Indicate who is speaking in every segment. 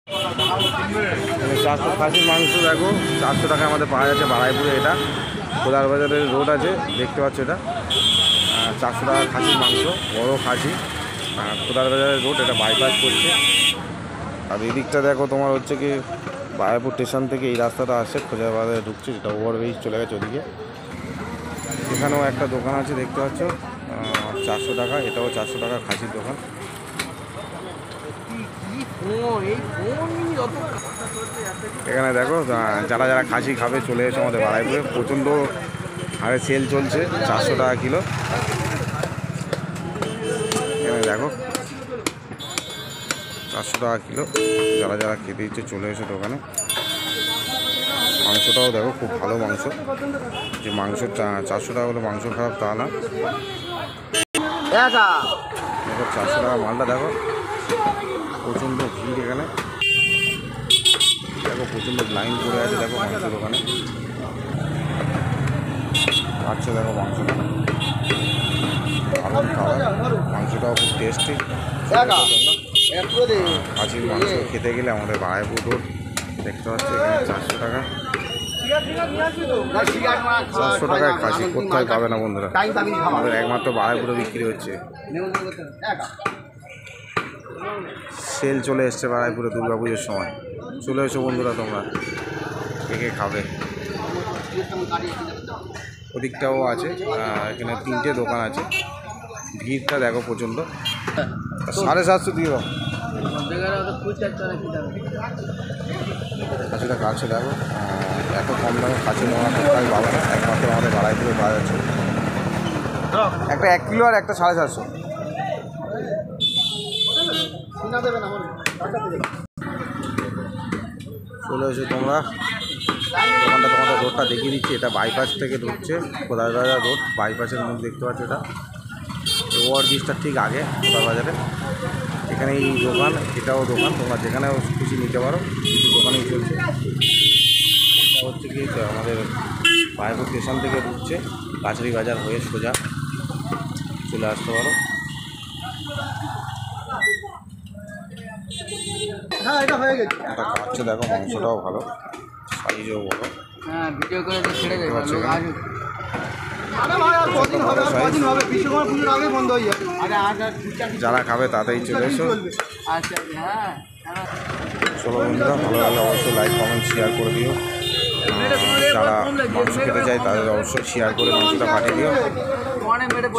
Speaker 1: 400 খাসির মাংস দেখো 400 টাকা আমাদের পাওয়া যাচ্ছে বারাইপুরে। এটা কোদাল বাজারের রোড আছে, দেখতে পাচ্ছ। এটা 400 টাকা খাসির মাংস, বড় খাসি। কোদাল বাজারের রোড, এটা বাইপাস করছে। আর এদিকটা দেখো তোমার হচ্ছে কি বারাইপুর স্টেশন থেকে এই রাস্তাটা আসছে, খোঁজা বাজারে ঢুকছে, যেটা ওভারব্রিজ চলে গেছে ওদিকে। এখানেও একটা দোকান আছে, দেখতে পাচ্ছ, 400 টাকা। এটাও 400 টাকা খাসির দোকান। এখানে দেখো যারা যারা খাসি খাবে চলে এসে আমাদের বারাইপুরে। প্রচণ্ড হারে সেল চলছে, 400 টাকা কিলো। এখানে দেখো 400 টাকা কিলো। যারা যারা খেতে ইচ্ছে চলে এসে দোকানে। মাংসটাও দেখো খুব ভালো মাংস। যে মাংস 400 টাকা হলো মাংস খারাপ তা না। দেখো 400 টাকা মালটা দেখো, প্রচণ্ড ভিড় এখানে। দেখো প্রচণ্ড লাইন পড়ে আছে, দেখো মাংস দোকানে আচ্ছা। দেখো মাংসটা ভালো খাবার, মাংসটাও খুব টেস্টি। খাসির মাংস খেতে গেলে আমাদের বারাইপুর রোড, দেখতে পাচ্ছি এখানে 400 টাকা। 400 টাকায় খাসি কোথায় পাবে না বন্ধুরা, আমাদের একমাত্র বারাইপুরে বিক্রি হচ্ছে। সেল চলে এসছে বারাইপুরে দুর্গা পুজোর সময়। চলে এসো বন্ধুরা, তোমরা কে খাবে। ওদিকটাও আছে, এখানে 3টে দোকান আছে। ভিড়টা দেখো প্রচণ্ড। 750 দিয়ে দাও খাসিটা কাছে। দেখো এত কম দামে খাসি মনে কোথায় পাবে না, একমাত্র আমাদের বারাইপুরে পাওয়া যাচ্ছে। একটা 1 কিলো আর একটা 750। চলে এসো তোমরা, দোকানটা তোমাদের রোডটা দেখিয়ে দিচ্ছি। এটা বাইপাস থেকে ঢুকছে, কোদাল বাজার রোড, বাইপাসের মুখ দেখতে পাচ্ছ। এটা ওভারব্রিজটার ঠিক আগে কোদাল বাজারে। এখানে এই দোকান, এটাও দোকান, তোমরা যেখানে খুশি নিতে পারো, কিছু দোকানেই চলছে। এটা হচ্ছে কি আমাদের বারাইপুর স্টেশন থেকে ঢুকছে, কাছারি বাজার হয়ে সোজা চলে আসতে পারো।
Speaker 2: হ্যাঁ এটা হয়ে গেছে।
Speaker 1: এটা খাচ্ছে দেখো, মাংসটাও ভালো, সাইজও বড়।
Speaker 2: হ্যাঁ ভিডিও করে ছেড়ে দেবো।
Speaker 1: যারা খাবে তাতেই চলে এসো। চলো বন্ধুরা, ভালো লাগলে অবশ্যই লাইক কমেন্ট শেয়ার করে দিও। যারা মাংস খেতে চায় তাদের অবশ্যই শেয়ার করে মাংসটা পাঠিয়ে দিও।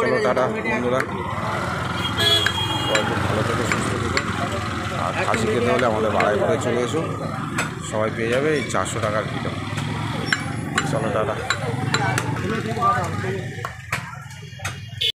Speaker 1: চলো টাটা বন্ধুরা, ভালো থেকে সুস্থ থেকো। আর খাসি খেতে হলে আমাদের বারাইপুরে চলে এসো, সবাই পেয়ে যাবে এই 400 টাকার কিলো। চলো টাটা।